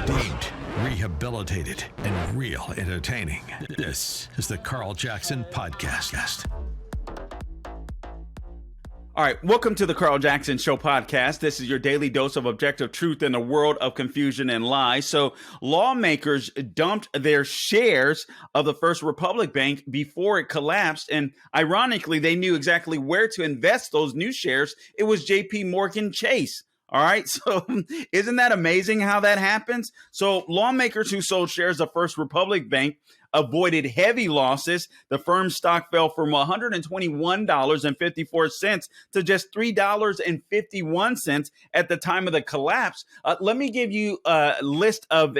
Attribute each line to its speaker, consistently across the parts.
Speaker 1: Redeemed, rehabilitated, and real entertaining. This is the Carl Jackson Podcast.
Speaker 2: All right, welcome to the Carl Jackson Show podcast. This is your daily dose of objective truth in a world of confusion and lies. So lawmakers dumped their shares of the First Republic Bank before it collapsed. And ironically, they knew exactly where to invest those new shares. It was JP Morgan Chase. All right. So isn't that amazing how that happens? So lawmakers who sold shares of First Republic Bank avoided heavy losses. The firm's stock fell from $121.54 to just $3.51 at the time of the collapse. Let me give you a list of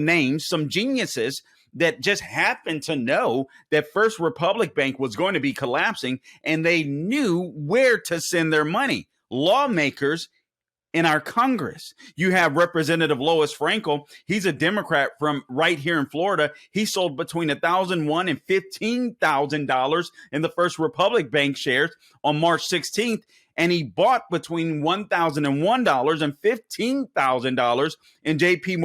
Speaker 2: names, some geniuses that just happened to know that First Republic Bank was going to be collapsing, and they knew where to send their money. Lawmakers in our Congress. You have Representative Lois Frankel. He's a Democrat from right here in Florida. He sold between $1,001 and $15,000 in the First Republic Bank shares on March 16th, and he bought between $1,001 and $15,000 in JP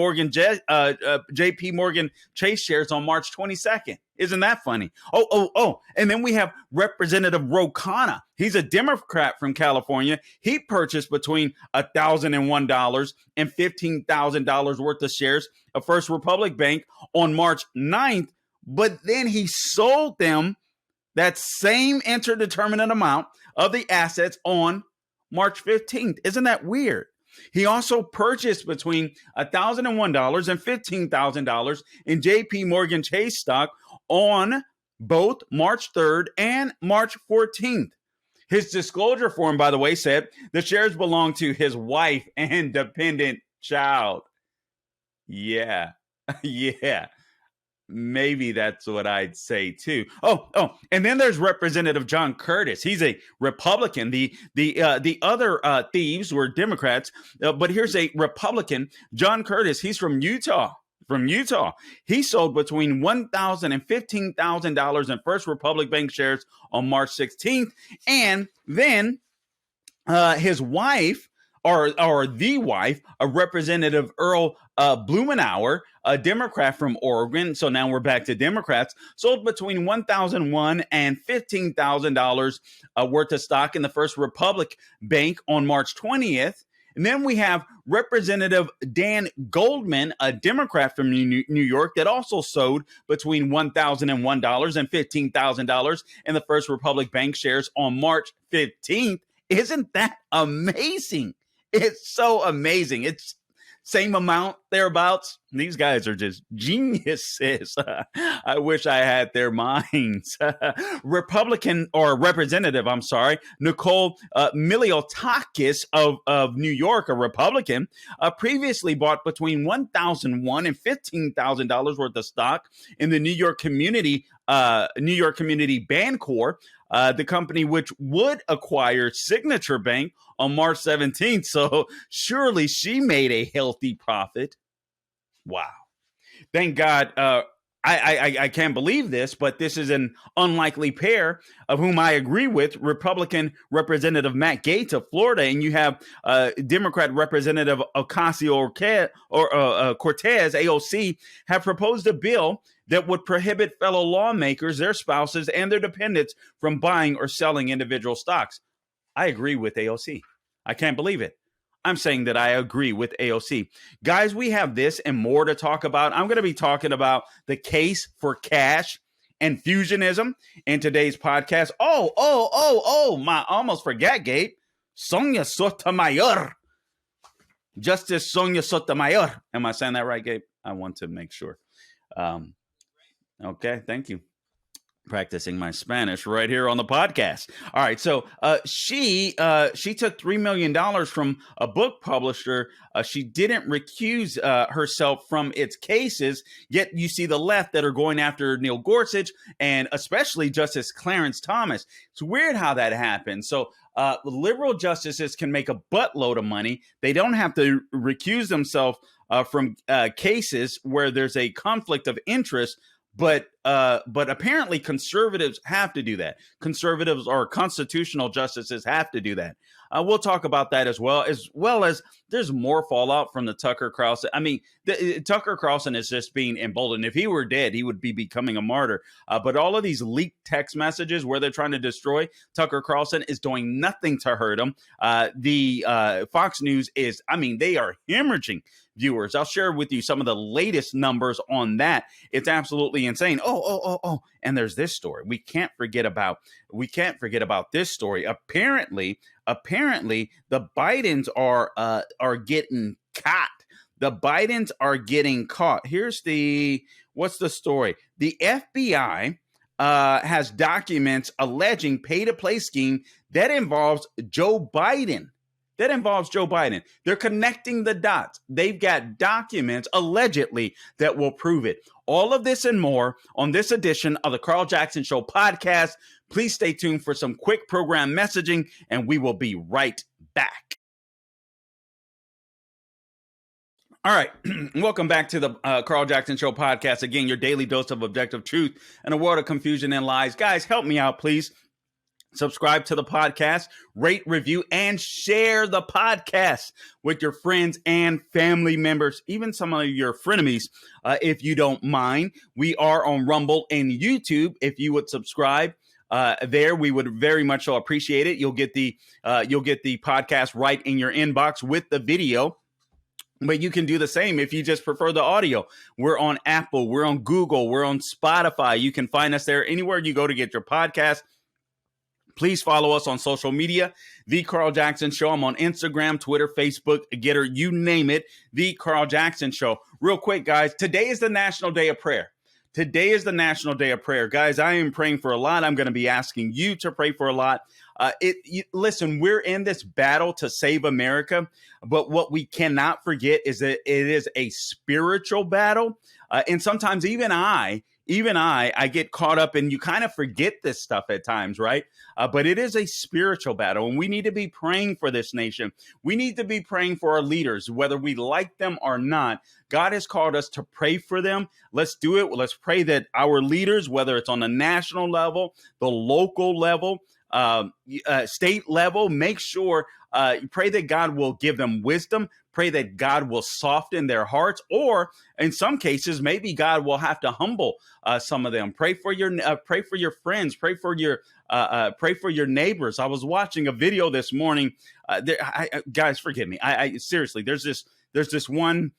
Speaker 2: Morgan Chase shares on March 22nd. Isn't that funny? Oh. And then we have Representative Ro Khanna. He's a Democrat from California. He purchased between $1,001 and $15,000 worth of shares of First Republic Bank on March 9th, but then he sold them that same interdeterminate amount of the assets on March 15th. Isn't that weird? He also purchased between $1,001 and $15,000 in JP Morgan Chase stock on both March 3rd and March 14th. His disclosure form, by the way, said the shares belong to his wife and dependent child. Yeah. Maybe that's what I'd say too. Oh, and then there's Representative John Curtis. He's a Republican. The other thieves were Democrats, but here's a Republican, John Curtis. He's from Utah. He sold between $1,000 and $15,000 in First Republic Bank shares on March 16th, and then his wife. Or the wife of Representative Earl Blumenauer, a Democrat from Oregon. So now we're back to Democrats, sold between $1,001 and $15,000 worth of stock in the First Republic Bank on March 20th. And then we have Representative Dan Goldman, a Democrat from New York, that also sold between $1,001 and $15,000 in the First Republic Bank shares on March 15th. Isn't that amazing? It's so amazing. It's same amount thereabouts. These guys are just geniuses. I wish I had their minds. Representative Nicole Miliotakis of New York, a Republican, previously bought between $1,001 and $15,000 worth of stock in the New York Community Bancorp, the company which would acquire Signature Bank on March 17th. So surely she made a healthy profit. Wow. Thank God. I can't believe this, but this is an unlikely pair of whom I agree with. Republican Representative Matt Gaetz of Florida, and you have Democrat Representative Ocasio-Cortez, AOC, have proposed a bill that would prohibit fellow lawmakers, their spouses, and their dependents from buying or selling individual stocks. I agree with AOC. I can't believe it. I'm saying that I agree with AOC. Guys, we have this and more to talk about. I'm going to be talking about the case for cash and fusionism in today's podcast. I almost forgot, Gabe. Sonia Sotomayor. Justice Sonia Sotomayor. Am I saying that right, Gabe? I want to make sure. Okay, thank you. Practicing my Spanish right here on the podcast. All right, so she took $3 million from a book publisher. She didn't recuse herself from its cases, yet you see the left that are going after Neil Gorsuch and especially Justice Clarence Thomas. It's weird how that happens. So liberal justices can make a buttload of money. They don't have to recuse themselves from cases where there's a conflict of interest. But apparently conservatives have to do that. Conservatives or constitutional justices have to do that. We'll talk about that as well as there's more fallout from the Tucker Carlson. I mean, Tucker Carlson is just being emboldened. If he were dead, he would be becoming a martyr. But all of these leaked text messages where they're trying to destroy Tucker Carlson is doing nothing to hurt him. The Fox News is, I mean, they are hemorrhaging viewers. I'll share with you some of the latest numbers on that. It's absolutely insane. Oh. And there's this story. We can't forget about this story. Apparently the Bidens are getting caught. The Bidens are getting caught. What's the story? The FBI has documents alleging pay-to-play scheme that involves Joe Biden. They're connecting the dots. They've got documents allegedly that will prove it. All of this and more on this edition of the Carl Jackson Show podcast. Please stay tuned for some quick program messaging, and we will be right back. All right. Welcome back to the Carl Jackson Show podcast. Again, your daily dose of objective truth in a world of confusion and lies. Guys, help me out, please. Subscribe to the podcast, rate, review, and share the podcast with your friends and family members, even some of your frenemies, if you don't mind. We are on Rumble and YouTube. If you would subscribe there, we would very much so appreciate it. You'll get the podcast right in your inbox with the video. But you can do the same if you just prefer the audio. We're on Apple, we're on Google, we're on Spotify. You can find us there anywhere you go to get your podcast. Please follow us on social media, The Carl Jackson Show. I'm on Instagram, Twitter, Facebook, Getter, you name it, The Carl Jackson Show. Real quick, guys, today is the National Day of Prayer. Guys, I am praying for a lot. I'm going to be asking you to pray for a lot. Listen, we're in this battle to save America, but what we cannot forget is that it is a spiritual battle. And sometimes even I get caught up and you kind of forget this stuff at times, right? But it is a spiritual battle, and we need to be praying for this nation. We need to be praying for our leaders, whether we like them or not. God has called us to pray for them. Let's do it. Let's pray that our leaders, whether it's on the national level, the local level, state level, make sure pray that God will give them wisdom. Pray that God will soften their hearts, or in some cases, maybe God will have to humble some of them. Pray for your friends. Pray for your neighbors. I was watching a video this morning. Guys, forgive me. I seriously, there's this one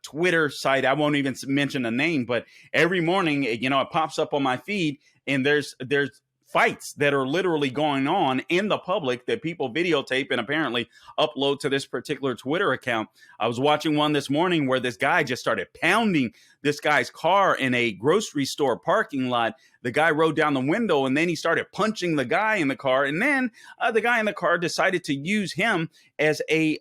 Speaker 2: Twitter site. I won't even mention the name, but every morning, it pops up on my feed, and there's fights that are literally going on in the public that people videotape and apparently upload to this particular Twitter account. I was watching one this morning where this guy just started pounding this guy's car in a grocery store parking lot. The guy rolled down the window, and then he started punching the guy in the car. And then the guy in the car decided to use him as a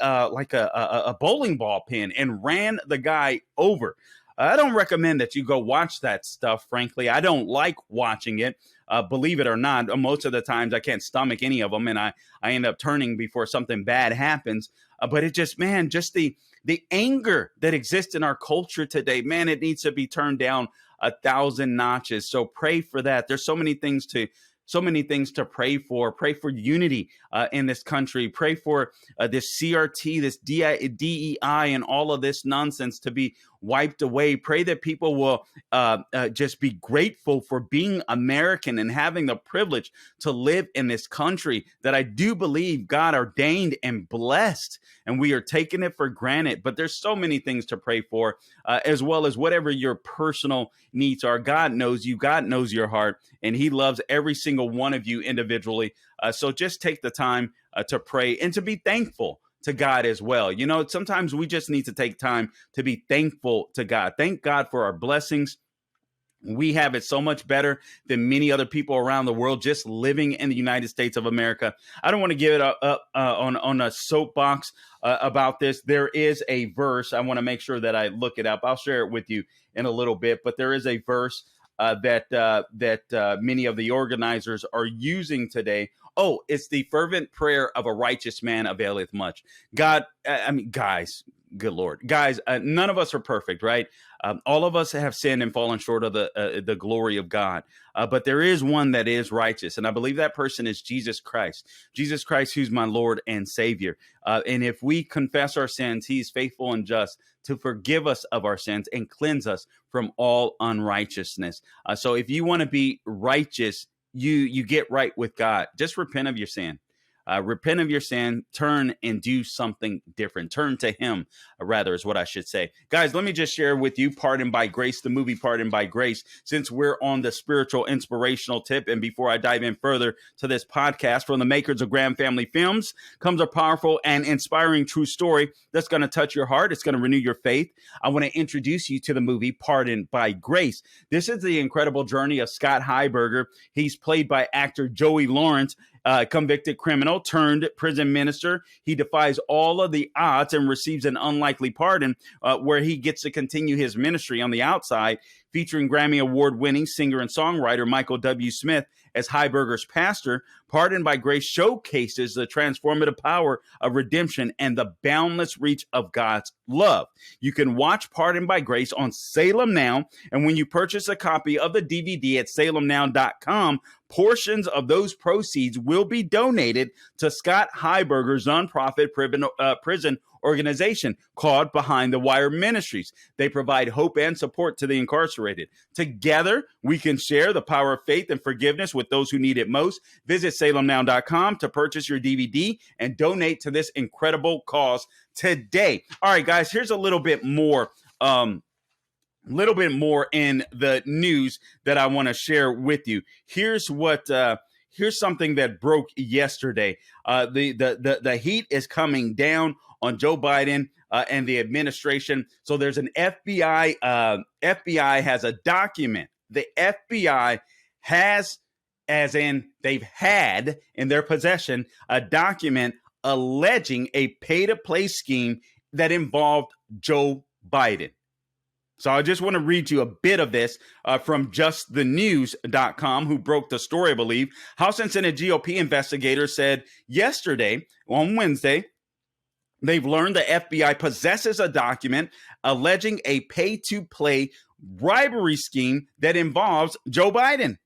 Speaker 2: bowling ball pin and ran the guy over. I don't recommend that you go watch that stuff, frankly. I don't like watching it. Believe it or not, most of the times I can't stomach any of them, and I end up turning before something bad happens. But it just the anger that exists in our culture today, man, it needs to be turned down 1,000 notches. So pray for that. There's so many things to pray for. Pray for unity in this country. Pray for this CRT, this DEI, and all of this nonsense to be wiped away. Pray that people will just be grateful for being American and having the privilege to live in this country that I do believe God ordained and blessed, and we are taking it for granted. But there's so many things to pray for, as well as whatever your personal needs are. God knows you. God knows your heart, and he loves every single one of you individually. So just take the time to pray and to be thankful to God as well. Sometimes we just need to take time to be thankful to God. Thank God for our blessings. We have it so much better than many other people around the world just living in the United States of America. I don't want to give it up on a soapbox about this. There is a verse. I want to make sure that I look it up. I'll share it with you in a little bit, but there is a verse that many of the organizers are using today. Oh, it's the fervent prayer of a righteous man availeth much. Guys, Good Lord, guys, none of us are perfect, right? All of us have sinned and fallen short of the glory of God. But there is one that is righteous, and I believe that person is Jesus Christ. Jesus Christ, who's my Lord and Savior. And if we confess our sins, He's faithful and just to forgive us of our sins and cleanse us from all unrighteousness. So if you want to be righteous, you get right with God. Just repent of your sin. Repent of your sin, turn and do something different. Turn to Him, rather, is what I should say. Guys, let me just share with you Pardoned by Grace, the movie Pardoned by Grace, since we're on the spiritual inspirational tip. And before I dive in further to this podcast, from the makers of Graham Family Films comes a powerful and inspiring true story that's going to touch your heart. It's going to renew your faith. I want to introduce you to the movie Pardoned by Grace. This is the incredible journey of Scott Heiberger. He's played by actor Joey Lawrence, convicted criminal turned prison minister. He defies all of the odds and receives an unlikely pardon, where he gets to continue his ministry on the outside, featuring Grammy Award-winning singer and songwriter Michael W. Smith as Heiberger's pastor. Pardoned by Grace showcases the transformative power of redemption and the boundless reach of God's love. You can watch Pardoned by Grace on Salem Now, and when you purchase a copy of the DVD at salemnow.com, portions of those proceeds will be donated to Scott Heiberger's nonprofit prison organization called Behind the Wire Ministries. They provide hope and support to the incarcerated. Together, we can share the power of faith and forgiveness with those who need it most. Visit salemnow.com to purchase your DVD and donate to this incredible cause today. All right, guys, here's a little bit more in the news that I want to share with you. Here's something that broke yesterday. The heat is coming down on Joe Biden and the administration. So there's an FBI has a document. The FBI has, as in they've had in their possession, a document alleging a pay-to-play scheme that involved Joe Biden. So I just want to read you a bit of this from justthenews.com, who broke the story, I believe. House and Senate GOP investigators said yesterday, on Wednesday, they've learned the FBI possesses a document alleging a pay-to-play bribery scheme that involves Joe Biden.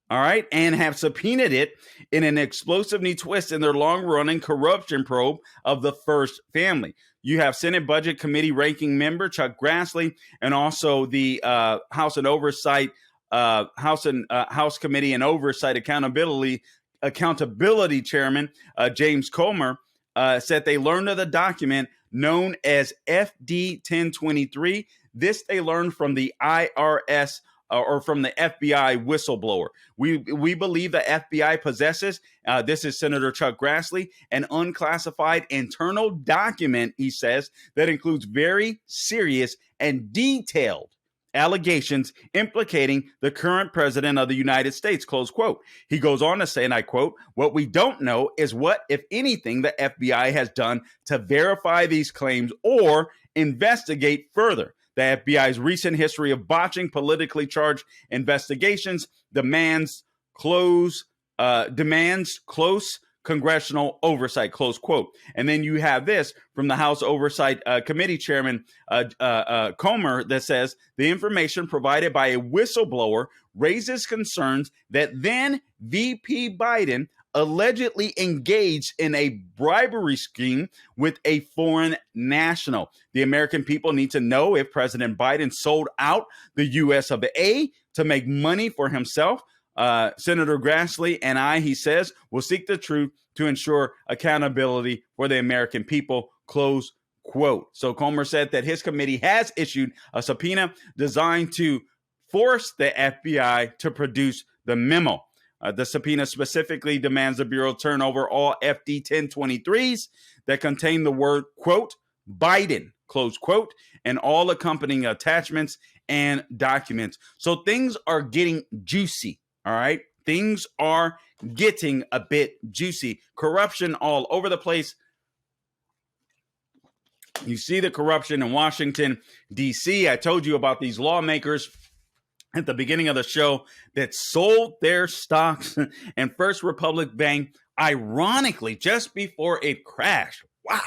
Speaker 2: All right, and have subpoenaed it in an explosive new twist in their long-running corruption probe of the First Family. You have Senate Budget Committee ranking member Chuck Grassley, and also the House Committee and Oversight Accountability Chairman James Comer said they learned of the document known as FD 1023. This they learned from the IRS or from the FBI whistleblower. We believe the FBI possesses, this is Senator Chuck Grassley, an unclassified internal document, he says, that includes very serious and detailed allegations implicating the current president of the United States, close quote. He goes on to say, and I quote, "What we don't know is what, if anything, the FBI has done to verify these claims or investigate further. The FBI's recent history of botching politically charged investigations demands close congressional oversight," close quote. And then you have this from the House Oversight Committee Chairman Comer that says the information provided by a whistleblower raises concerns that then VP Biden allegedly engaged in a bribery scheme with a foreign national. The American people need to know if President Biden sold out the U.S. of A to make money for himself. Senator Grassley and I, he says, will seek the truth to ensure accountability for the American people, close quote. So Comer said that his committee has issued a subpoena designed to force the FBI to produce the memo. The subpoena specifically demands the Bureau turn over all FD 1023s that contain the word, quote, Biden, close quote, and all accompanying attachments and documents. So things are getting juicy, all right? Things are getting a bit juicy. Corruption all over the place. You see the corruption in Washington, D.C. I told you about these lawmakers at the beginning of the show that sold their stocks in First Republic Bank, ironically, just before it crashed. Wow.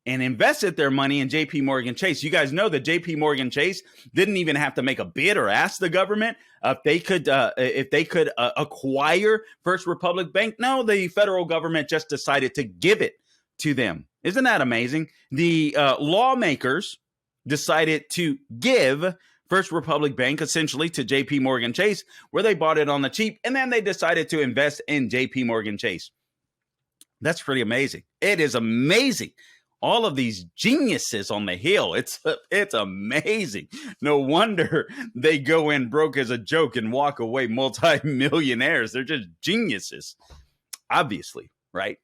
Speaker 2: and invested their money in JP Morgan Chase. You guys know that JP Morgan Chase didn't even have to make a bid or ask the government if they could acquire First Republic Bank. No, the federal government just decided to give it to them. Isn't that amazing? The lawmakers decided to give First Republic Bank essentially to JP Morgan Chase, where they bought it on the cheap, and then they decided to invest in JP Morgan Chase. That's pretty amazing. It is amazing. All of these geniuses on the Hill. It's amazing. No wonder they go in broke as a joke and walk away multi-millionaires. They're just geniuses, obviously, right?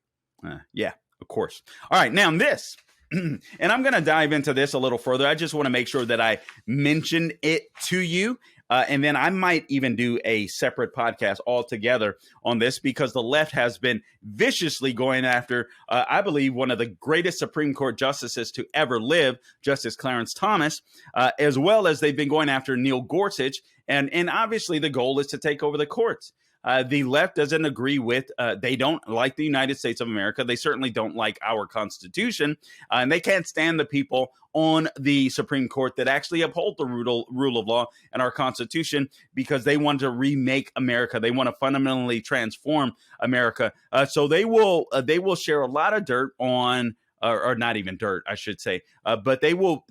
Speaker 2: Yeah, of course. All right, now this. And I'm going to dive into this a little further. I just want to make sure that I mention it to you. And then I might even do a separate podcast altogether on this, because the left has been viciously going after, I believe, one of the greatest Supreme Court justices to ever live, Justice Clarence Thomas, as well as they've been going after Neil Gorsuch. And obviously the goal is to take over the courts. The left doesn't agree with, they don't like the United States of America. They certainly don't like our Constitution, and they can't stand the people on the Supreme Court that actually uphold the rule of law and our Constitution, because they want to remake America. They want to fundamentally transform America. So they will share a lot of dirt on, or not even dirt, I should say, but they will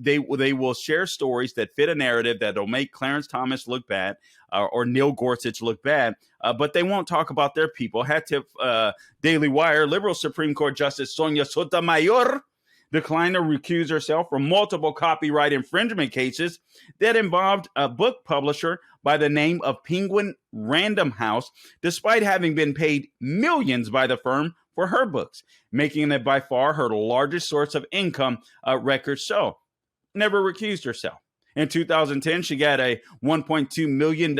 Speaker 2: share stories that fit a narrative that will make Clarence Thomas look bad, or Neil Gorsuch look bad, but they won't talk about their people. Hat tip, Daily Wire, liberal Supreme Court Justice Sonia Sotomayor declined to recuse herself from multiple copyright infringement cases that involved a book publisher by the name of Penguin Random House, despite having been paid millions by the firm for her books, making it by far her largest source of income, records show. Never recused herself. In 2010, she got a $1.2 million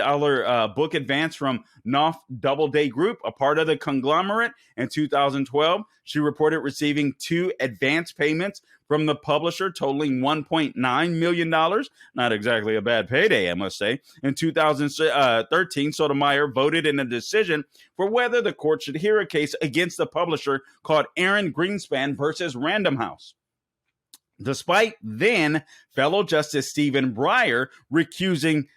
Speaker 2: book advance from Knopf Doubleday Group, a part of the conglomerate. In 2012, she reported receiving 2 advance payments from the publisher totaling $1.9 million. Not exactly a bad payday, I must say. In 2013, Sotomayor voted in a decision for whether the court should hear a case against the publisher called Aaron Greenspan versus Random House, despite then fellow Justice Stephen Breyer recusing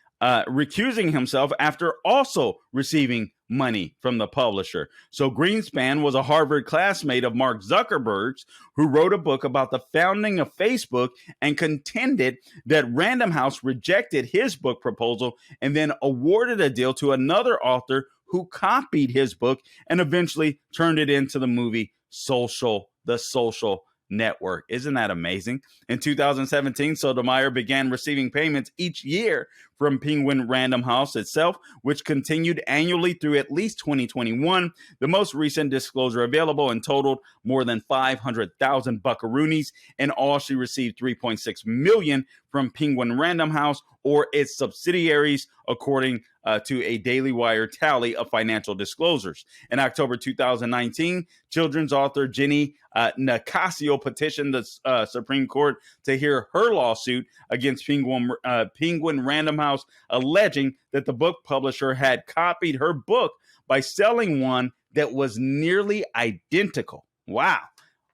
Speaker 2: himself after also receiving money from the publisher. So Greenspan was a Harvard classmate of Mark Zuckerberg's, who wrote a book about the founding of Facebook and contended that Random House rejected his book proposal and then awarded a deal to another author who copied his book and eventually turned it into the movie The Social Network. Isn't that amazing? In 2017, Sotomayor began receiving payments each year from Penguin Random House itself, which continued annually through at least 2021. The most recent disclosure available and totaled more than 500,000 buckaroonies. In all, she received $3.6 million from Penguin Random House or its subsidiaries, according to a Daily Wire tally of financial disclosures. In October 2019, children's author Jenny Nicasio petitioned the Supreme Court to hear her lawsuit against Penguin Random House, alleging that the book publisher had copied her book by selling one that was nearly identical. Wow.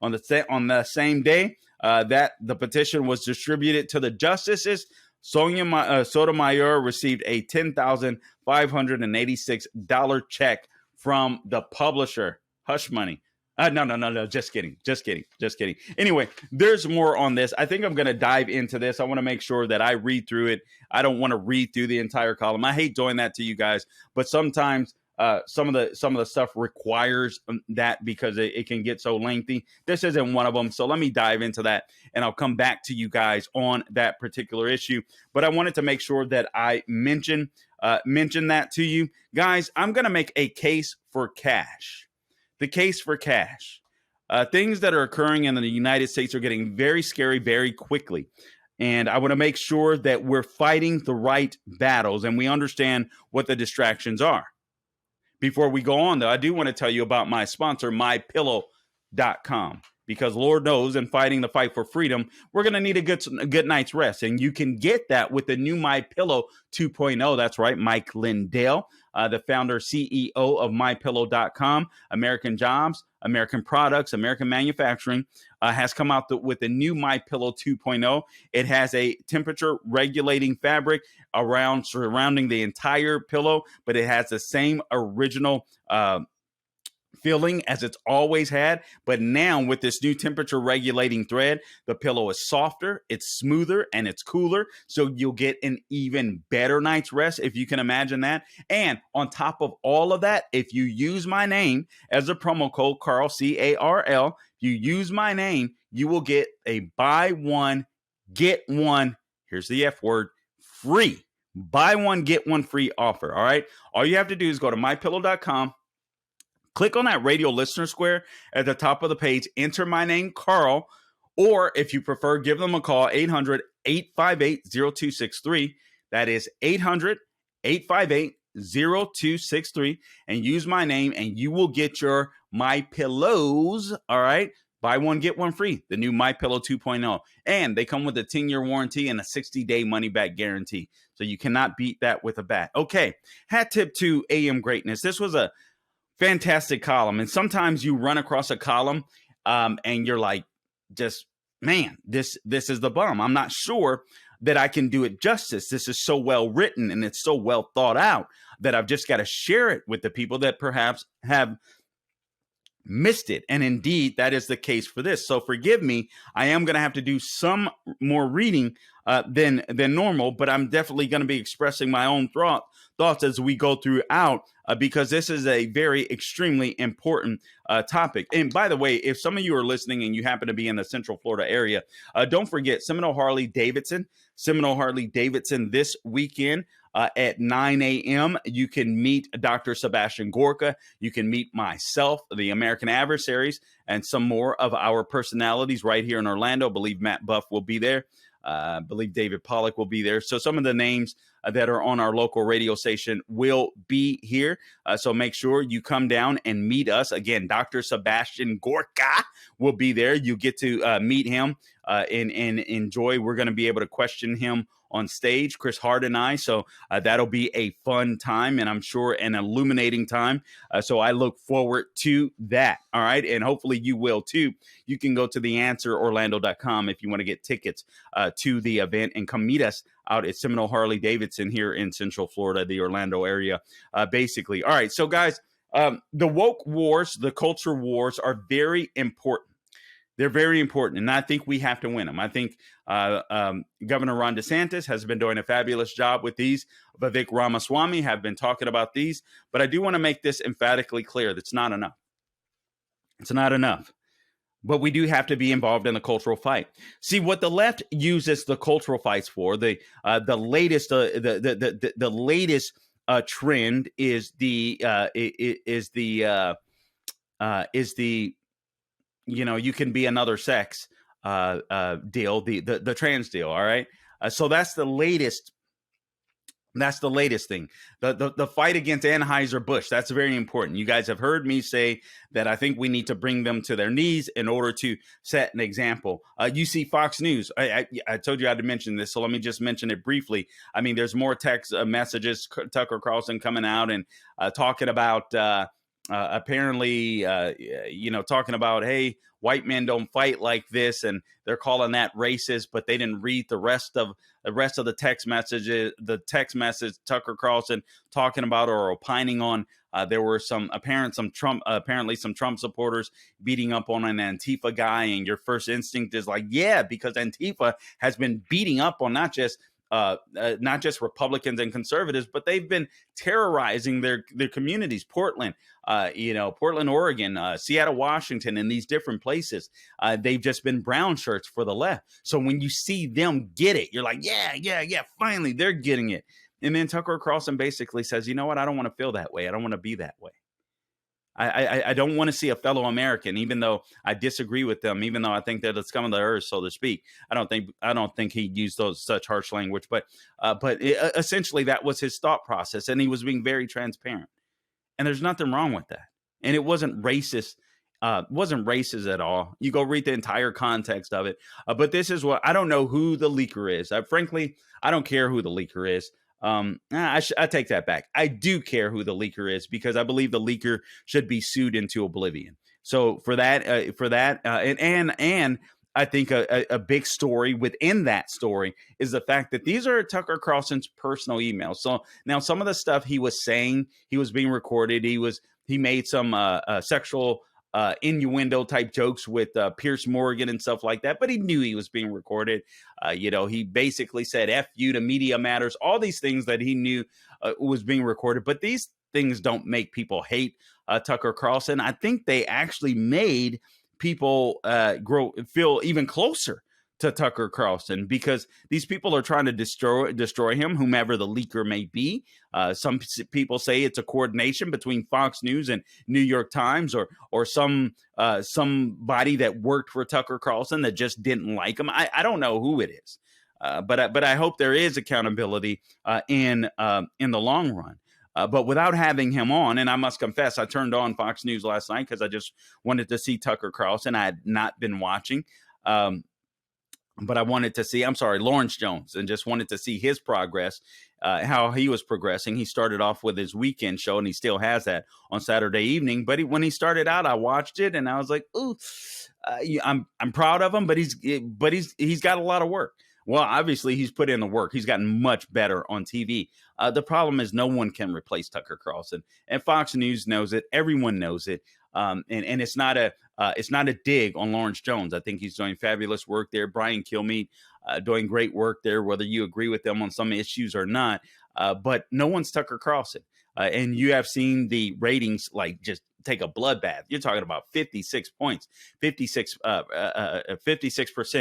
Speaker 2: On the same day that the petition was distributed to the justices, Sotomayor received a $10,586 check from the publisher. Hush money. No. Just kidding. Anyway, there's more on this. I think I'm going to dive into this. I want to make sure that I read through it. I don't want to read through the entire column. I hate doing that to you guys, but sometimes some of the stuff requires that because it can get so lengthy. This isn't one of them. So let me dive into that and I'll come back to you guys on that particular issue. But I wanted to make sure that I mention that to you guys. I'm going to make a case for cash. The case for cash. Things that are occurring in the United States are getting very scary very quickly. And I want to make sure that we're fighting the right battles and we understand what the distractions are. Before we go on, though, I do want to tell you about my sponsor, MyPillow.com. because Lord knows in fighting the fight for freedom, we're going to need a good night's rest. And you can get that with the new My Pillow 2.0. That's right, Mike Lindell, the founder, CEO of MyPillow.com, American Jobs, American Products, American Manufacturing, has come out with the new My Pillow 2.0. It has a temperature regulating fabric surrounding the entire pillow, but it has the same original feeling as it's always had. But now with this new temperature regulating thread, the pillow is softer, it's smoother, and it's cooler. So you'll get an even better night's rest, if you can imagine that. And on top of all of that, if you use my name as a promo code, Carl, C-A-R-L, if you use my name, you will get a buy one, get one, here's the F word, free. Buy one, get one free offer. All right. All you have to do is go to mypillow.com. Click on that radio listener square at the top of the page, enter my name, Carl, or if you prefer, give them a call, 800-858-0263. That is 800-858-0263, and use my name, and you will get your My Pillows, all right? Buy one, get one free, the new My Pillow 2.0. And they come with a 10-year warranty and a 60-day money-back guarantee. So you cannot beat that with a bat. Okay, hat tip to AM Greatness. This was a fantastic column. And sometimes you run across a column and you're like, just, man, this is the bomb. I'm not sure that I can do it justice. This is so well written and it's so well thought out that I've just got to share it with the people that perhaps have missed it. And indeed, that is the case for this. So forgive me. I am going to have to do some more reading than normal, but I'm definitely going to be expressing my own thoughts as we go throughout because this is a very extremely important topic. And by the way, if some of you are listening and you happen to be in the Central Florida area, don't forget Seminole Harley Davidson this weekend. At 9 a.m., you can meet Dr. Sebastian Gorka. You can meet myself, the American Adversaries, and some more of our personalities right here in Orlando. I believe Matt Buff will be there. I believe David Pollock will be there. So some of the names that are on our local radio station will be here. So make sure you come down and meet us. Again, Dr. Sebastian Gorka will be there. You get to meet him and enjoy. We're going to be able to question him on stage, Chris Hart and I. So that'll be a fun time and I'm sure an illuminating time. So I look forward to that. All right. And hopefully you will too. You can go to theanswerorlando.com if you want to get tickets to the event and come meet us out at Seminole Harley Davidson here in Central Florida, the Orlando area, basically. All right. So guys, the woke wars, the culture wars are very important. They're very important, and I think we have to win them. I think Governor Ron DeSantis has been doing a fabulous job with these. Vivek Ramaswamy have been talking about these, but I do want to make this emphatically clear. That's not enough. It's not enough. But we do have to be involved in the cultural fight. See, what the left uses the cultural fights for, the latest trend is the you can be another sex deal, the trans deal. All right. So that's the latest. That's the latest thing. The fight against Anheuser-Busch. That's very important. You guys have heard me say that I think we need to bring them to their knees in order to set an example. You see Fox News. I told you I had to mention this, so let me just mention it briefly. I mean, there's more text messages, Tucker Carlson coming out and talking about apparently, talking about, hey, white men don't fight like this, and they're calling that racist, but they didn't read the rest of the text messages. The text message Tucker Carlson talking about or opining on. There were some Trump supporters beating up on an Antifa guy, and your first instinct is like, yeah, because Antifa has been beating up on not just Republicans and conservatives, but they've been terrorizing their communities. Portland, Oregon, Seattle, Washington, and these different places. They've just been brown shirts for the left. So when you see them get it, you're like, yeah, finally they're getting it. And then Tucker Carlson basically says, you know what? I don't want to feel that way. I don't want to be that way. I don't want to see a fellow American, even though I disagree with them, even though I think that it's coming to earth, so to speak. I don't think he used such harsh language, but essentially that was his thought process, and he was being very transparent. And there's nothing wrong with that. And it wasn't racist wasn't racist at all. You go read the entire context of it. But this is what I don't know who the leaker is. Frankly, I don't care who the leaker is. I take that back. I do care who the leaker is because I believe the leaker should be sued into oblivion. So for that, and I think a big story within that story is the fact that these are Tucker Carlson's personal emails. So now some of the stuff he was saying, he was being recorded. He made some sexual innuendo type jokes with Pierce Morgan and stuff like that, but he knew he was being recorded. He basically said "F you" to Media Matters, all these things that he knew was being recorded. But these things don't make people hate Tucker Carlson. I think they actually made people feel even closer to Tucker Carlson because these people are trying to destroy him, whomever the leaker may be. Some people say it's a coordination between Fox News and New York Times, or somebody that worked for Tucker Carlson that just didn't like him. I don't know who it is, but I hope there is accountability in the long run. But without having him on, and I must confess, I turned on Fox News last night because I just wanted to see Tucker Carlson. I had not been watching. But I wanted to see, Lawrence Jones, and just wanted to see his progress, how he was progressing. He started off with his weekend show, and he still has that on Saturday evening. But when he started out, I watched it, and I was like, "Ooh, I'm proud of him." But he's got a lot of work. Well, obviously, he's put in the work. He's gotten much better on TV. The problem is no one can replace Tucker Carlson, and Fox News knows it. Everyone knows it. And it's not a dig on Lawrence Jones. I think he's doing fabulous work there. Brian Kilmeade doing great work there, whether you agree with them on some issues or not. But no one's Tucker Carlson. And you have seen the ratings just take a bloodbath. You're talking about 56 points, 56%.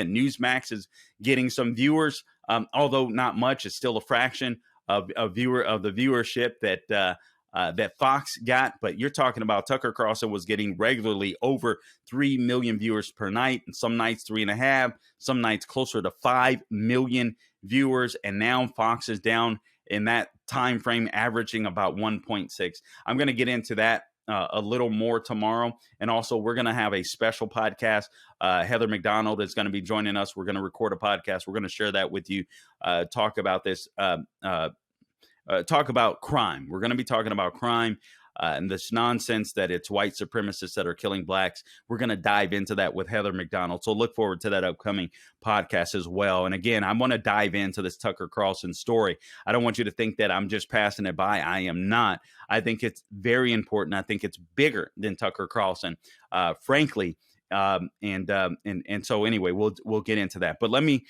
Speaker 2: Newsmax is getting some viewers, although not much. It's still a fraction of the viewership that Fox got, but you're talking about Tucker Carlson was getting regularly over 3 million viewers per night, and some nights 3.5, some nights closer to 5 million viewers, and now Fox is down in that time frame, averaging about 1.6. I'm going to get into that a little more tomorrow, and also we're going to have a special podcast. Heather McDonald is going to be joining us. We're going to record a podcast. We're going to share that with you. Talk about this. Talk about crime. We're going to be talking about crime and this nonsense that it's white supremacists that are killing blacks. We're going to dive into that with Heather McDonald. So look forward to that upcoming podcast as well. And again, I want to dive into this Tucker Carlson story. I don't want you to think that I'm just passing it by. I am not. I think it's very important. I think it's bigger than Tucker Carlson, frankly. And so anyway, we'll get into that. But let me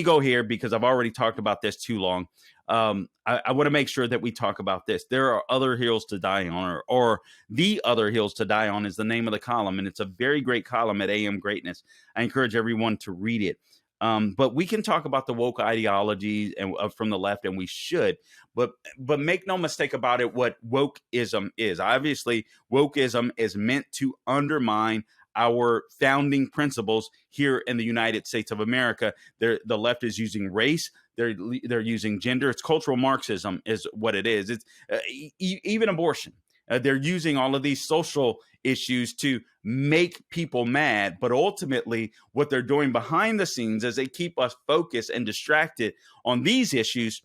Speaker 2: go here because I've already talked about this too long. I want to make sure that we talk about this. There are other hills to die on, or the other hills to die on is the name of the column. And it's a very great column at AM Greatness. I encourage everyone to read it. But we can talk about the woke ideology and from the left, and we should, but make no mistake about it, what wokeism is. Obviously, wokeism is meant to undermine our founding principles here in the United States of America. The left is using race. They're using gender. It's cultural Marxism is what it is. It's even abortion. They're using all of these social issues to make people mad. But ultimately, what they're doing behind the scenes is they keep us focused and distracted on these issues,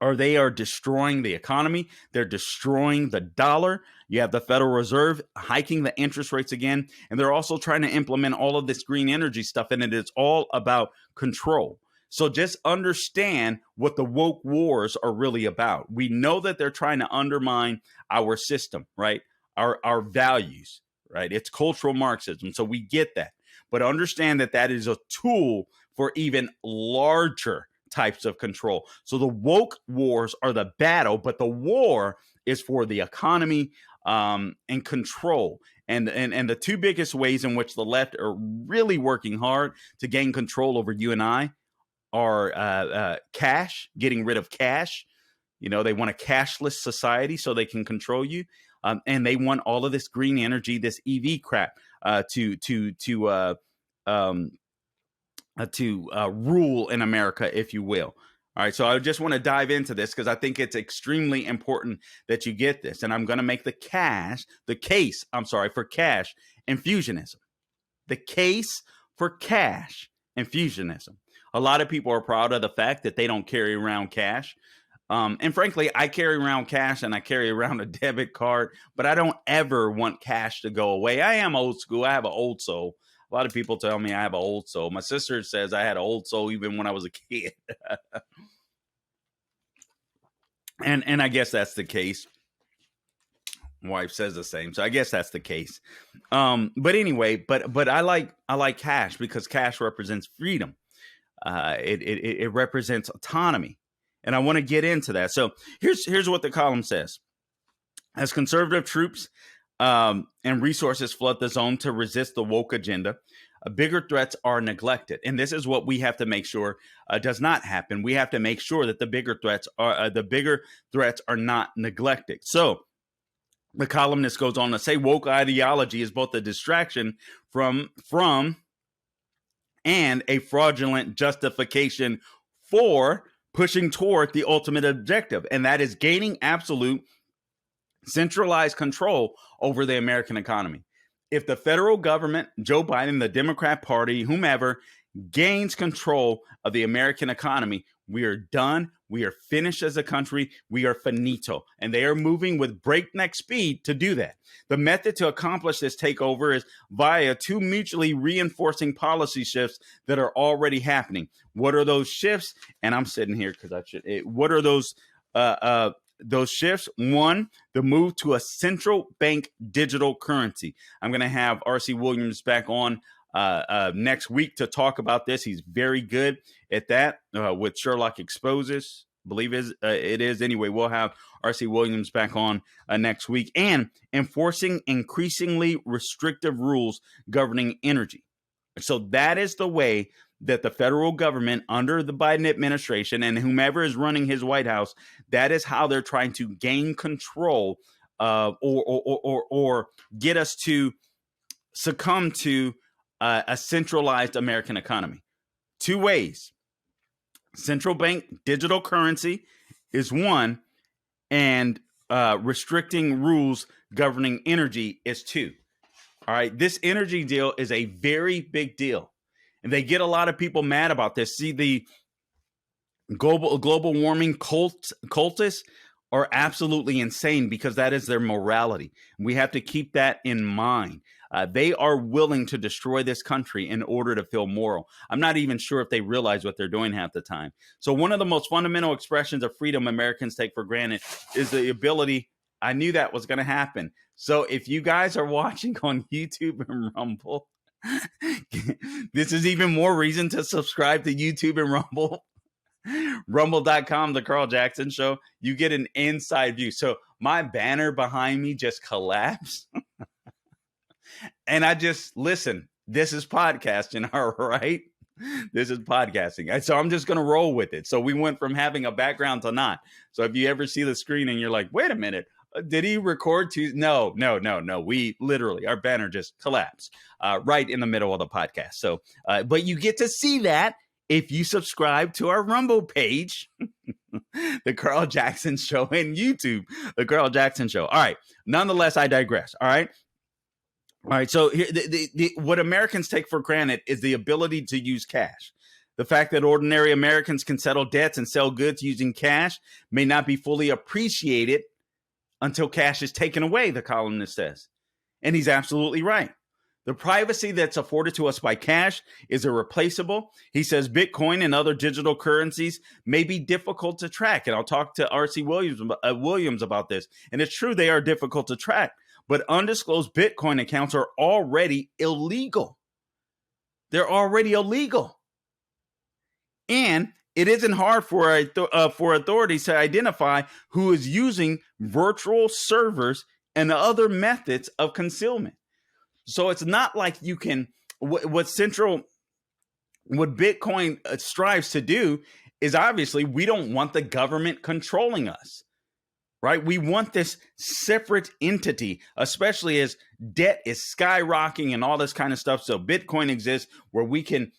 Speaker 2: or they are destroying the economy. They're destroying the dollar. You have the Federal Reserve hiking the interest rates again. And they're also trying to implement all of this green energy stuff. And it is all about control. So just understand what the woke wars are really about. We know that they're trying to undermine our system, right? Our values, right? It's cultural Marxism. So we get that. But understand that that is a tool for even larger types of control. So the woke wars are the battle, but the war is for the economy and control. And the two biggest ways in which the left are really working hard to gain control over you and I are cash, getting rid of cash. You know, they want a cashless society so they can control you. And they want all of this green energy, this EV crap to rule in America, if you will. All right, so I just want to dive into this because I think it's extremely important that you get this. And I'm going to make the case, for cash and fusionism. The case for cash and fusionism. A lot of people are proud of the fact that they don't carry around cash. And frankly, I carry around cash and I carry around a debit card, but I don't ever want cash to go away. I am old school. I have an old soul. A lot of people tell me I have an old soul. My sister says I had an old soul even when I was a kid. And I guess that's the case. Wife says the same, so I guess that's the case. But anyway, but I like cash because cash represents freedom. It represents autonomy, and I want to get into that. So here's what the column says: as conservative troops and resources flood the zone to resist the woke agenda, bigger threats are neglected, and this is what we have to make sure does not happen. We have to make sure that the bigger threats are not neglected. So the columnist goes on to say woke ideology is both a distraction from and a fraudulent justification for pushing toward the ultimate objective, and that is gaining absolute centralized control over the American economy. If the federal government, Joe Biden, the Democrat Party, whomever, gains control of the American economy, we are done. We are finished as a country. We are finito. And they are moving with breakneck speed to do that. The method to accomplish this takeover is via two mutually reinforcing policy shifts that are already happening. What are those shifts? And I'm sitting here because what are those shifts? One, the move to a central bank digital currency. I'm going to have R.C. Williams back on next week to talk about this. He's very good at that with Sherlock Exposes. I believe it is. Anyway, we'll have R.C. Williams back on next week. And enforcing increasingly restrictive rules governing energy. So that is the way that the federal government under the Biden administration and whomever is running his White House, that is how they're trying to gain control or get us to succumb to a centralized American economy. Two ways. Central bank digital currency is one, and restricting rules governing energy is two. All right, this energy deal is a very big deal, and they get a lot of people mad about this. See, the global warming cultists are absolutely insane because that is their morality. We have to keep that in mind. They are willing to destroy this country in order to feel moral. I'm not even sure if they realize what they're doing half the time. So one of the most fundamental expressions of freedom Americans take for granted is the ability. I knew that was going to happen. So if you guys are watching on YouTube and Rumble, this is even more reason to subscribe to YouTube and Rumble. Rumble.com, the Carl Jackson Show. You get an inside view. So my banner behind me just collapsed. And I just, listen, this is podcasting, all right? This is podcasting. So I'm just going to roll with it. So we went from having a background to not. So if you ever see the screen and you're like, wait a minute, did he record to? No. We literally, our banner just collapsed right in the middle of the podcast. So, but you get to see that if you subscribe to our Rumble page, the Carl Jackson Show, and YouTube, the Carl Jackson Show. All right. Nonetheless, I digress. All right. All right. So here, what Americans take for granted is the ability to use cash. The fact that ordinary Americans can settle debts and sell goods using cash may not be fully appreciated until cash is taken away, the columnist says. And he's absolutely right. The privacy that's afforded to us by cash is irreplaceable. He says Bitcoin and other digital currencies may be difficult to track. And I'll talk to R.C. Williams about this. And it's true, they are difficult to track. But undisclosed Bitcoin accounts are already illegal. They're already illegal. And it isn't hard for authorities to identify who is using virtual servers and other methods of concealment. So it's not like you can, what Bitcoin strives to do is obviously we don't want the government controlling us, right? We want this separate entity, especially as debt is skyrocketing and all this kind of stuff. So Bitcoin exists where we can,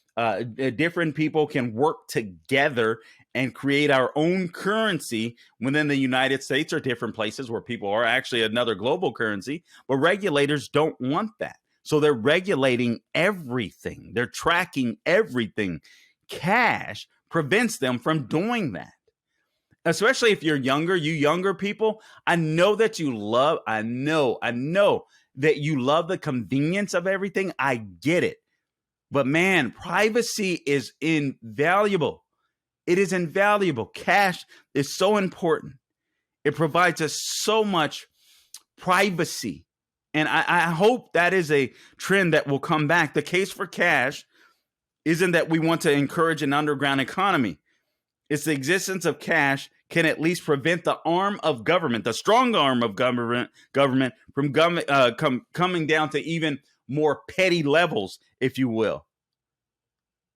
Speaker 2: different people can work together and create our own currency within the United States or different places where people are actually another global currency. But regulators don't want that. So they're regulating everything. They're tracking everything. Cash prevents them from doing that. Especially if you're younger, you younger people, I know that you love, I know that you love the convenience of everything. I get it. But man, privacy is invaluable. It is invaluable. Cash is so important. It provides us so much privacy. And I hope that is a trend that will come back. The case for cash isn't that we want to encourage an underground economy. It's the existence of cash can at least prevent the arm of government, the strong arm of government from coming down to even more petty levels, if you will.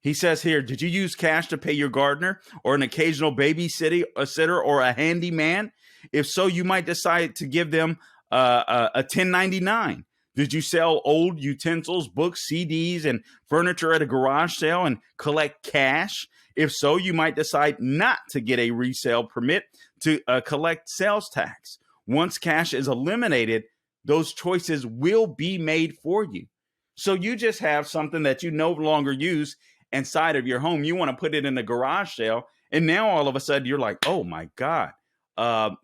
Speaker 2: He says here, did you use cash to pay your gardener or an occasional babysitter or a handyman? If so, you might decide to give them a 1099. Did you sell old utensils, books, CDs, and furniture at a garage sale and collect cash? If so, you might decide not to get a resale permit to collect sales tax. Once cash is eliminated, those choices will be made for you. So you just have something that you no longer use inside of your home. You want to put it in a garage sale, and now all of a sudden you're like, oh my God,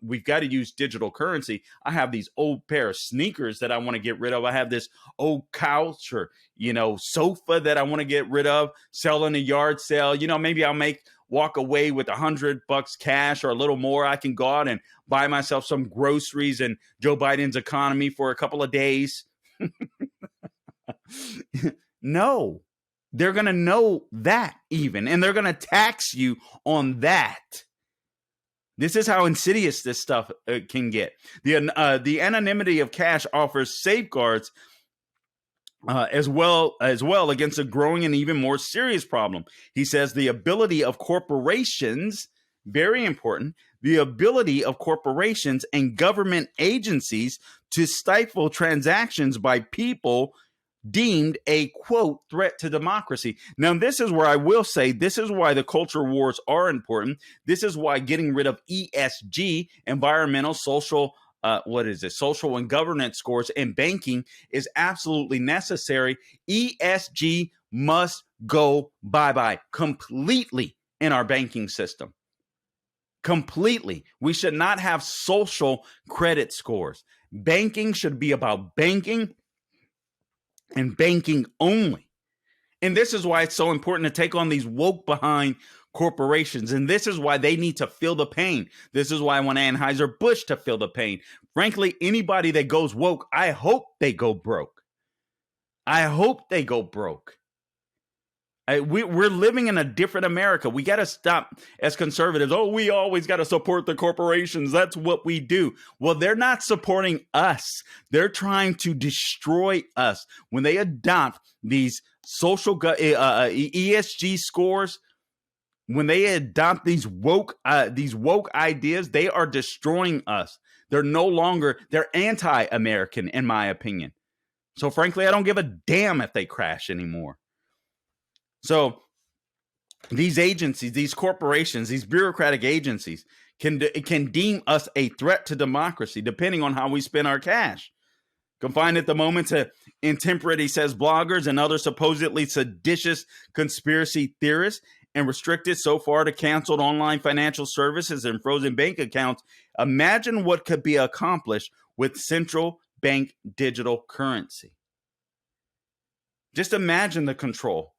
Speaker 2: we've got to use digital currency. I have these old pair of sneakers that I want to get rid of. I have this old couch or, sofa that I want to get rid of, sell in a yard sale. Maybe I'll walk away with $100 cash or a little more. I can go out and buy myself some groceries in Joe Biden's economy for a couple of days. No, they're going to know that even, and they're going to tax you on that. This is how insidious this stuff can get. The anonymity of cash offers safeguards as well against a growing and even more serious problem. He says the ability of corporations, very important, the ability of corporations and government agencies to stifle transactions by people deemed a, quote, threat to democracy. Now, this is where I will say this is why the culture wars are important. This is why getting rid of ESG, environmental, social, social and governance scores in banking is absolutely necessary. ESG must go bye-bye completely in our banking system. Completely. We should not have social credit scores. Banking should be about banking and banking only. And this is why it's so important to take on these woke behind corporations. And this is why they need to feel the pain. This is why I want Anheuser-Busch to feel the pain. Frankly, anybody that goes woke, I hope they go broke. I hope they go broke. We're living in a different America. We got to stop as conservatives. Oh, we always got to support the corporations. That's what we do. Well, they're not supporting us. They're trying to destroy us. When they adopt these social ESG scores, when they adopt these woke ideas, they are destroying us. They're anti-American, in my opinion. So frankly, I don't give a damn if they crash anymore. So these agencies, these corporations, these bureaucratic agencies can deem us a threat to democracy depending on how we spend our cash. Confined at the moment to intemperate, he says, bloggers and other supposedly seditious conspiracy theorists, and restricted so far to canceled online financial services and frozen bank accounts. Imagine what could be accomplished with central bank digital currency. Just imagine the control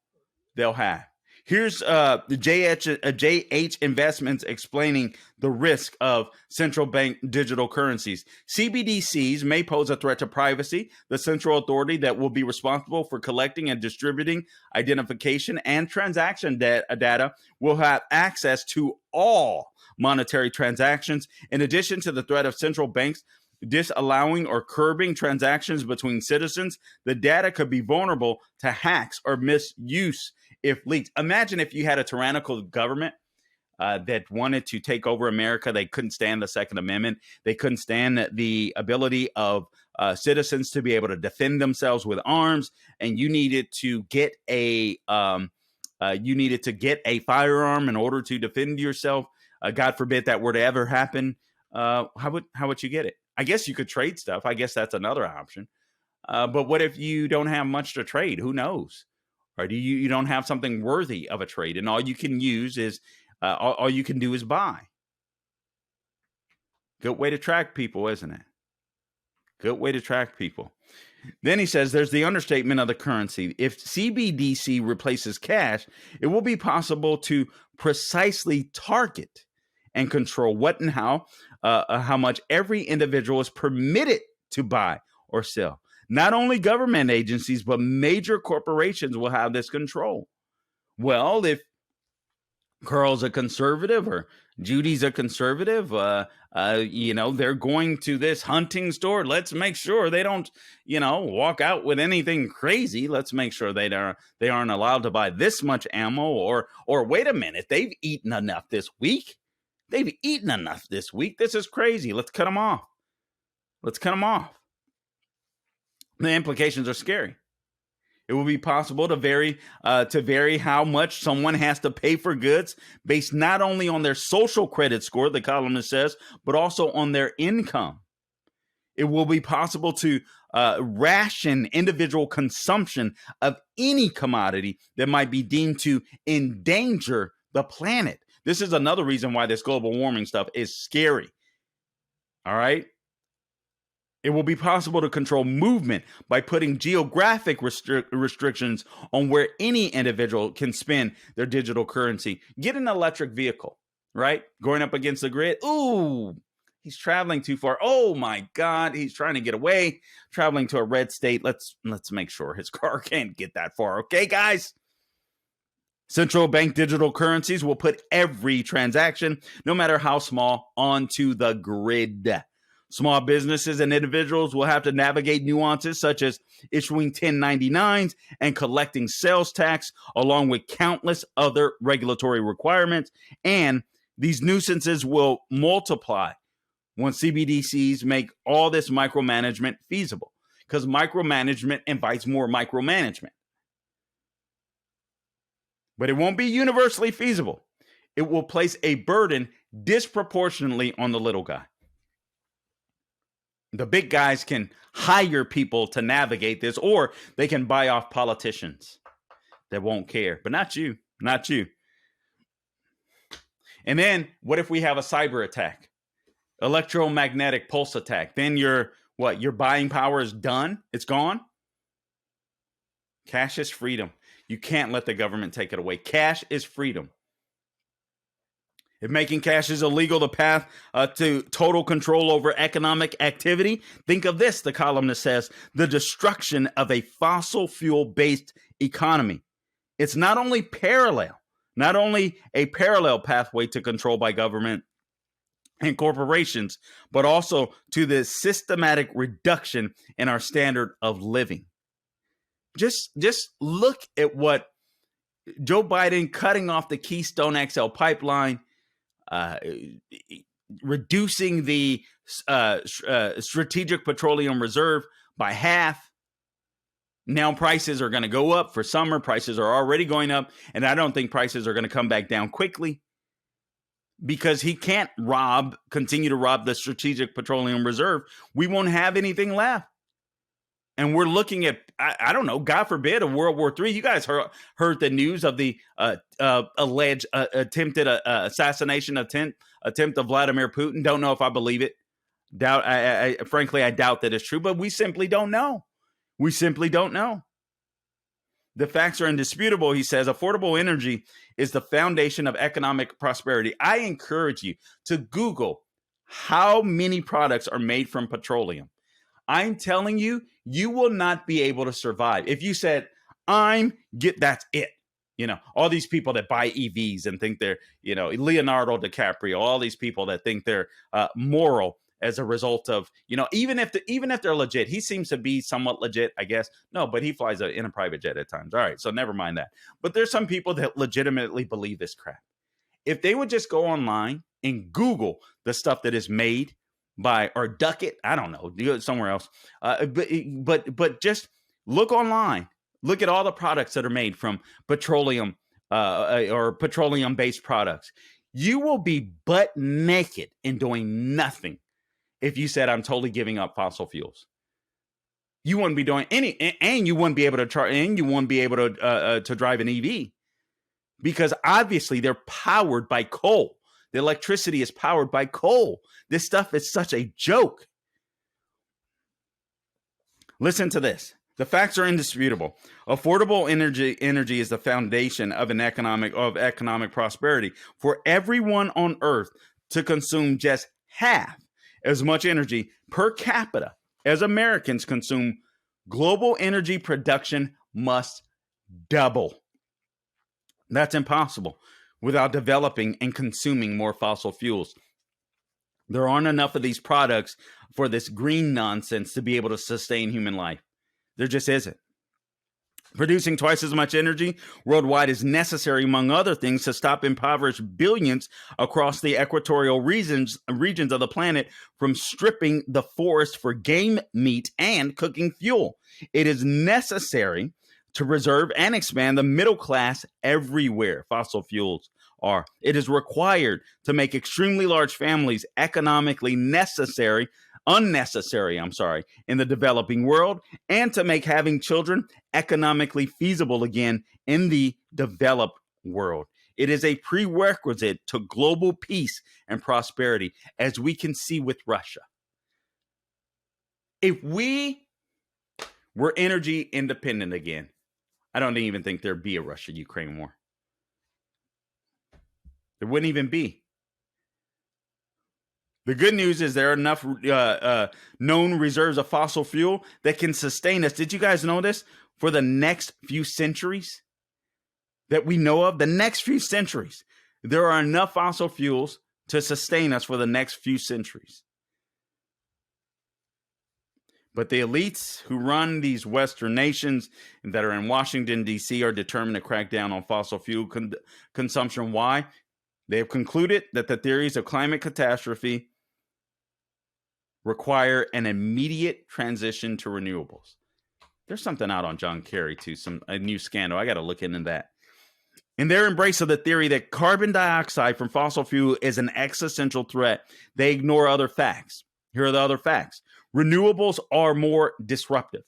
Speaker 2: they'll have. Here's the JH Investments explaining the risk of central bank digital currencies. CBDCs may pose a threat to privacy. The central authority that will be responsible for collecting and distributing identification and transaction data will have access to all monetary transactions. In addition to the threat of central banks disallowing or curbing transactions between citizens, the data could be vulnerable to hacks or misuse if leaked. Imagine if you had a tyrannical government that wanted to take over America. They couldn't stand the Second Amendment. They couldn't stand the ability of citizens to be able to defend themselves with arms. And you needed to get a you needed to get a firearm in order to defend yourself, God forbid that were to ever happen, how would you get it? I guess you could trade stuff. I guess that's another option. But what if you don't have much to trade? Who knows? Or do you don't have something worthy of a trade, and all you can use is all you can do is buy. Good way to track people, isn't it? Good way to track people. Then he says there's the understatement of the currency. If CBDC replaces cash, it will be possible to precisely target and control what and how much every individual is permitted to buy or sell. Not only government agencies, but major corporations will have this control. Well, if Carl's a conservative or Judy's a conservative, they're going to this hunting store. Let's make sure they don't, walk out with anything crazy. Let's make sure they aren't allowed to buy this much ammo, or wait a minute, they've eaten enough this week. This is crazy. Let's cut them off. The implications are scary. It will be possible to vary how much someone has to pay for goods based not only on their social credit score, the columnist says, but also on their income. It will be possible to ration individual consumption of any commodity that might be deemed to endanger the planet. This is another reason why this global warming stuff is scary. All right? It will be possible to control movement by putting geographic restrictions on where any individual can spend their digital currency. Get an electric vehicle, right? Going up against the grid. Ooh, he's traveling too far. Oh my God, he's trying to get away, traveling to a red state. Let's make sure his car can't get that far. Okay, guys? Central bank digital currencies will put every transaction, no matter how small, onto the grid. Small businesses and individuals will have to navigate nuances such as issuing 1099s and collecting sales tax, along with countless other regulatory requirements. And these nuisances will multiply once CBDCs make all this micromanagement feasible, because micromanagement invites more micromanagement. But it won't be universally feasible. It will place a burden disproportionately on the little guy. The big guys can hire people to navigate this, or they can buy off politicians that won't care, but not you. And then what if we have a cyber attack, electromagnetic pulse attack? Then your buying power is done. It's gone. Cash is freedom. You can't let the government take it away. Cash is freedom. If making cash is illegal, the path to total control over economic activity, think of this, the columnist says, the destruction of a fossil fuel-based economy. It's not only a parallel pathway to control by government and corporations, but also to the systematic reduction in our standard of living. Just look at what Joe Biden cutting off the Keystone XL pipeline, reducing the Strategic Petroleum Reserve by half. Now prices are going to go up for summer. Prices are already going up, and I don't think prices are going to come back down quickly, because he can't continue to rob the Strategic Petroleum Reserve. We won't have anything left. And we're looking at, I don't know, God forbid, a World War III. You guys heard the news of the alleged attempted assassination attempt of Vladimir Putin. Don't know if I believe it. Frankly, I doubt that it's true, but we simply don't know. The facts are indisputable, he says. Affordable energy is the foundation of economic prosperity. I encourage you to Google how many products are made from petroleum. I'm telling you, you will not be able to survive. If you said, that's it. All these people that buy EVs and think they're, Leonardo DiCaprio, all these people that think they're moral as a result of, even if they're legit. He seems to be somewhat legit, I guess. No, but he flies in a private jet at times. All right, so never mind that. But there's some people that legitimately believe this crap. If they would just go online and Google the stuff that is made by, or duck it, I don't know, do it somewhere else. But just look online. Look at all the products that are made from petroleum or petroleum-based products. You will be butt naked and doing nothing if you said, I'm totally giving up fossil fuels. You wouldn't be doing any, and you wouldn't be able to charge, and you wouldn't be able to drive an EV, because obviously they're powered by coal. The electricity is powered by coal. This stuff is such a joke. Listen to this. The facts are indisputable. Affordable energy is the foundation of economic prosperity. For everyone on Earth to consume just half as much energy per capita as Americans consume, global energy production must double. That's impossible without developing and consuming more fossil fuels. There aren't enough of these products for this green nonsense to be able to sustain human life. There just isn't. Producing twice as much energy worldwide is necessary, among other things, to stop impoverished billions across the equatorial regions of the planet from stripping the forest for game meat and cooking fuel. It is necessary to preserve and expand the middle class everywhere fossil fuels are. It is required to make extremely large families economically unnecessary, in the developing world, and to make having children economically feasible again in the developed world. It is a prerequisite to global peace and prosperity, as we can see with Russia. If we were energy independent again, I don't even think there'd be a Russia-Ukraine war. There wouldn't even be. The good news is there are enough known reserves of fossil fuel that can sustain us. Did you guys know this? For the next few centuries that we know of, the next few centuries, there are enough fossil fuels to sustain us for the next few centuries. But the elites who run these Western nations that are in Washington, D.C. are determined to crack down on fossil fuel consumption. Why? They have concluded that the theories of climate catastrophe require an immediate transition to renewables. There's something out on John Kerry, too, a new scandal. I got to look into that. In their embrace of the theory that carbon dioxide from fossil fuel is an existential threat, they ignore other facts. Here are the other facts. Renewables are more disruptive.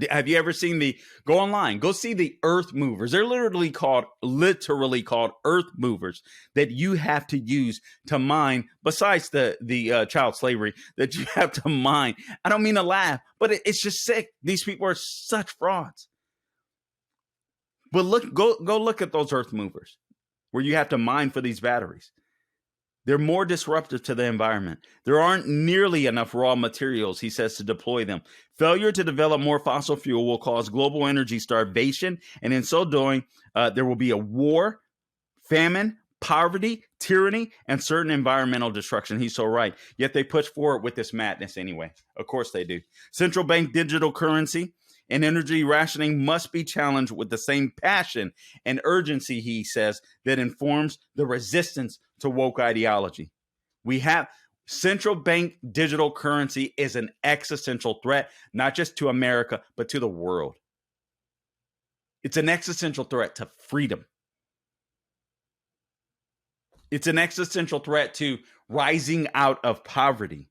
Speaker 2: Have you ever seen go online, go see the earth movers. They're literally called earth movers that you have to use to mine, besides the child slavery that you have to mine. I don't mean to laugh, but it's just sick. These people are such frauds. But go look at those earth movers where you have to mine for these batteries. They're more disruptive to the environment. There aren't nearly enough raw materials, he says, to deploy them. Failure to develop more fossil fuel will cause global energy starvation, and in so doing, there will be a war, famine, poverty, tyranny, and certain environmental destruction. He's so right. Yet they push forward with this madness anyway. Of course they do. Central bank digital currency and energy rationing must be challenged with the same passion and urgency, he says, that informs the resistance to woke ideology. We have central bank digital currency is an existential threat, not just to America, but to the world. It's an existential threat to freedom. It's an existential threat to rising out of poverty.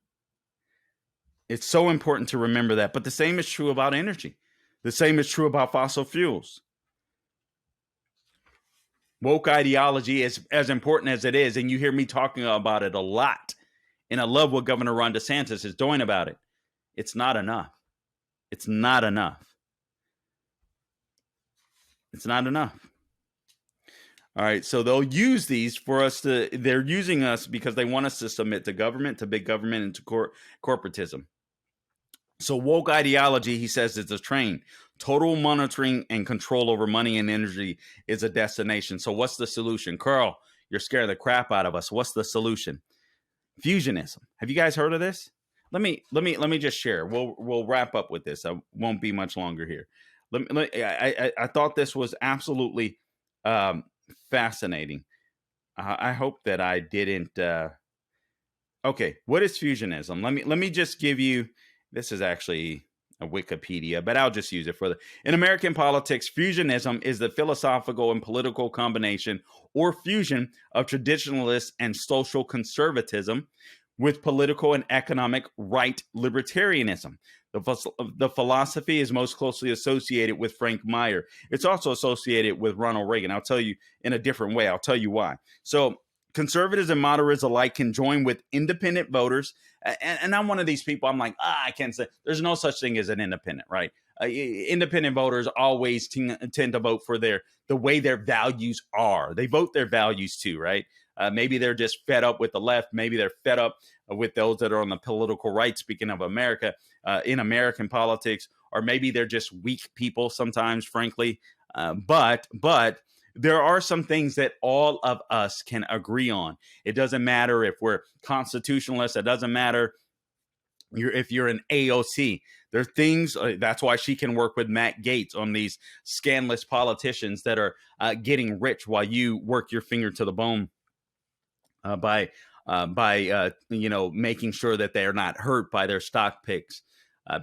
Speaker 2: It's so important to remember that. But the same is true about energy. The same is true about fossil fuels. Woke ideology is as important as it is, and you hear me talking about it a lot. And I love what Governor Ron DeSantis is doing about it. It's not enough. It's not enough. It's not enough. All right, so they'll use these for us they're using us because they want us to submit to government, to big government, and to corporatism. So woke ideology, he says, is a train. Total monitoring and control over money and energy is a destination. So what's the solution? Carl, you're scaring the crap out of us. What's the solution? Fusionism. Have you guys heard of this? Let me just share. We'll wrap up with this. I won't be much longer here. I thought this was absolutely fascinating. I hope that I didn't. Okay, what is fusionism? Let me just give you. This is actually Wikipedia, but I'll just use it for in American politics, fusionism is the philosophical and political combination or fusion of traditionalist and social conservatism with political and economic right libertarianism. The philosophy is most closely associated with Frank Meyer. It's also associated with Ronald Reagan. I'll tell you in a different way. I'll tell you why. So conservatives and moderates alike can join with independent voters. And I'm one of these people. I'm like, I can't say there's no such thing as an independent, right? Independent voters always tend to vote for the way their values are. They vote their values too, right? Maybe they're just fed up with the left. Maybe they're fed up with those that are on the political right. Speaking of America, in American politics, or maybe they're just weak people sometimes, frankly. But there are some things that all of us can agree on. It doesn't matter if we're constitutionalists. It doesn't matter if you're an AOC. There are things, that's why she can work with Matt Gaetz on these scandalous politicians that are getting rich while you work your finger to the bone by making sure that they're not hurt by their stock picks.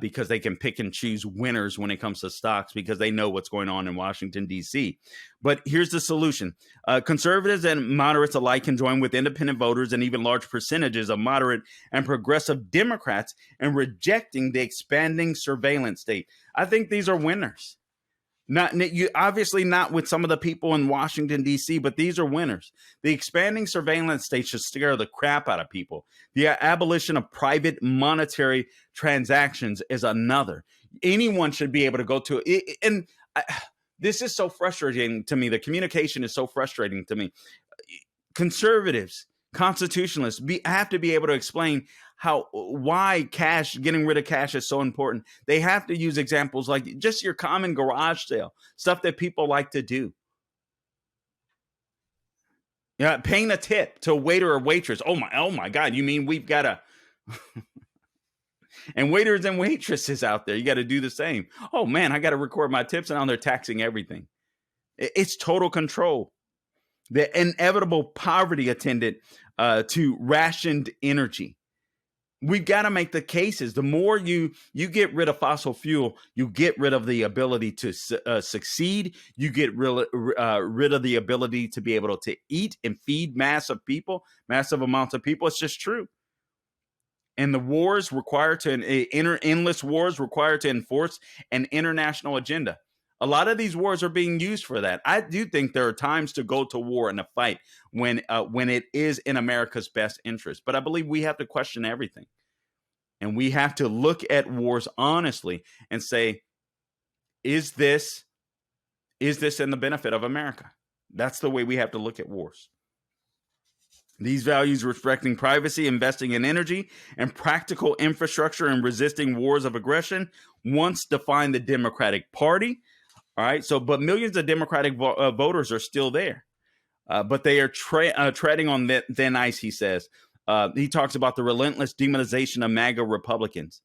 Speaker 2: Because they can pick and choose winners when it comes to stocks because they know what's going on in Washington, D.C. But here's the solution. Conservatives and moderates alike can join with independent voters and even large percentages of moderate and progressive Democrats in rejecting the expanding surveillance state. I think these are winners. Obviously not with some of the people in Washington, D.C., but these are winners. The expanding surveillance state should scare the crap out of people. The abolition of private monetary transactions is another. Anyone should be able to go to it. And this is so frustrating to me. The communication is so frustrating to me. Conservatives, constitutionalists have to be able to explain why getting rid of cash is so important. They have to use examples like just your common garage sale, stuff that people like to do. Yeah, paying a tip to a waiter or waitress. Oh my God, you mean we've got to and waiters and waitresses out there, you got to do the same. Oh man, I got to record my tips, and now they're taxing everything. It's total control. The inevitable poverty attendant to rationed energy. We've got to make the cases. The more you get rid of fossil fuel, you get rid of the ability to succeed. You get rid of the ability to be able to eat and feed massive amounts of people. It's just true. And the wars required endless wars required to enforce an international agenda. A lot of these wars are being used for that. I do think there are times to go to war and a fight when it is in America's best interest. But I believe we have to question everything. And we have to look at wars honestly and say, is this in the benefit of America? That's the way we have to look at wars. These values respecting privacy, investing in energy, and practical infrastructure and resisting wars of aggression once defined the Democratic Party. All right. So, but millions of Democratic voters are still there, but they are treading on thin ice, he says. He talks about the relentless demonization of MAGA Republicans.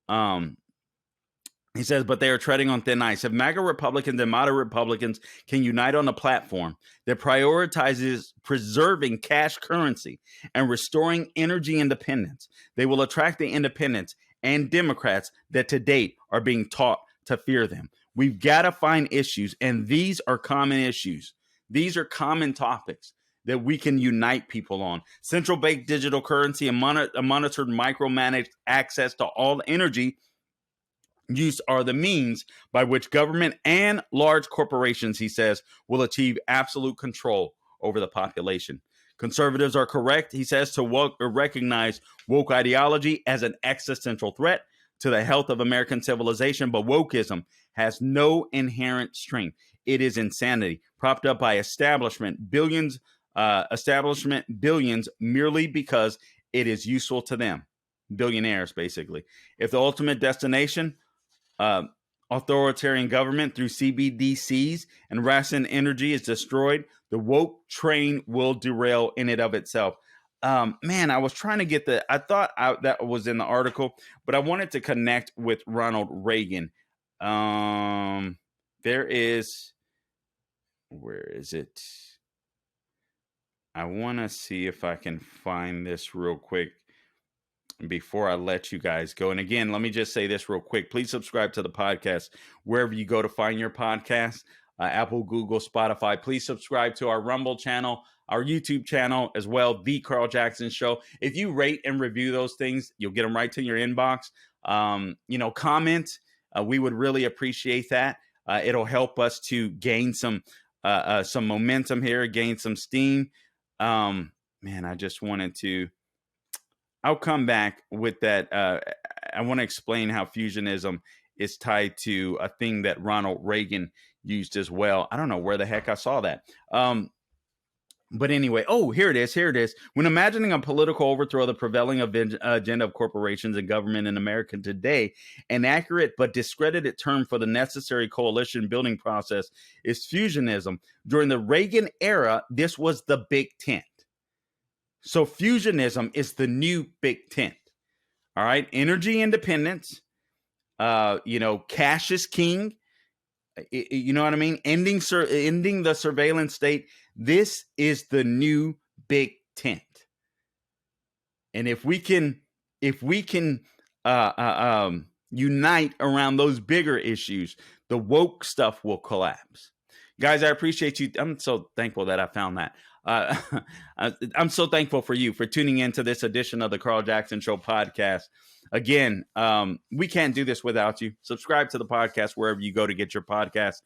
Speaker 2: He says, but they are treading on thin ice. If MAGA Republicans and moderate Republicans can unite on a platform that prioritizes preserving cash currency and restoring energy independence, they will attract the independents and Democrats that to date are being taught to fear them. We've got to find issues, and these are common issues. These are common topics that we can unite people on. Central bank digital currency and monitored micromanaged access to all energy use are the means by which government and large corporations, he says, will achieve absolute control over the population. Conservatives are correct, he says, to recognize woke ideology as an existential threat to the health of American civilization, but wokeism has no inherent strength. It is insanity, propped up by establishment billions merely because it is useful to them. Billionaires, basically. If the ultimate destination, authoritarian government through CBDCs and rationed energy is destroyed, the woke train will derail in and of itself. Man, I was trying to get I thought that was in the article, but I wanted to connect with Ronald Reagan. Where is it? I want to see if I can find this real quick. before I let you guys go. And again, let me just say this real quick. Please subscribe to the podcast wherever you go to find your podcast, Apple, Google, Spotify. Please subscribe to our Rumble channel, our YouTube channel as well, The Carl Jackson Show. If you rate and review those things, you'll get them right to your inbox. Comment. We would really appreciate that. It'll help us to gain some momentum here, gain some steam. I just wanted to. I'll come back with that. I want to explain how fusionism is tied to a thing that Ronald Reagan used as well. I don't know where the heck I saw that. But anyway, here it is. When imagining a political overthrow of the prevailing agenda of corporations and government in America today, an accurate but discredited term for the necessary coalition building process is fusionism. During the Reagan era, this was the big tent. So fusionism is the new big tent. All right. Energy independence, cash is king. You know what I mean? Ending the surveillance state. This is the new big tent. And if we can unite around those bigger issues, the woke stuff will collapse. Guys, I appreciate you. I'm so thankful that I found that. I'm so thankful for you for tuning into this edition of the Carl Jackson Show podcast. Again, we can't do this without you. Subscribe to the podcast wherever you go to get your podcast.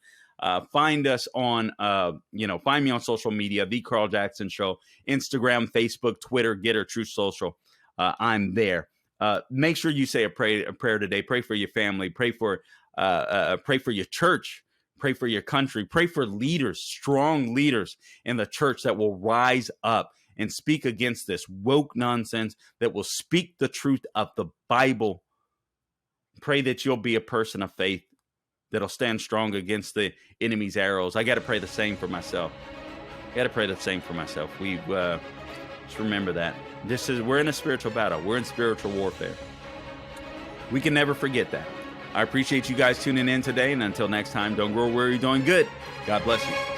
Speaker 2: Find us on, find me on social media, The Carl Jackson Show, Instagram, Facebook, Twitter, Getter, True Social. I'm there. Make sure you say a prayer today. Pray for your family. Pray for your church. Pray for your country. Pray for leaders, strong leaders in the church that will rise up and speak against this woke nonsense, that will speak the truth of the Bible. Pray that you'll be a person of faith that'll stand strong against the enemy's arrows. I got to pray the same for myself. We just remember that. We're in a spiritual battle. We're in spiritual warfare. We can never forget that. I appreciate you guys tuning in today. And until next time, don't grow weary doing good. God bless you.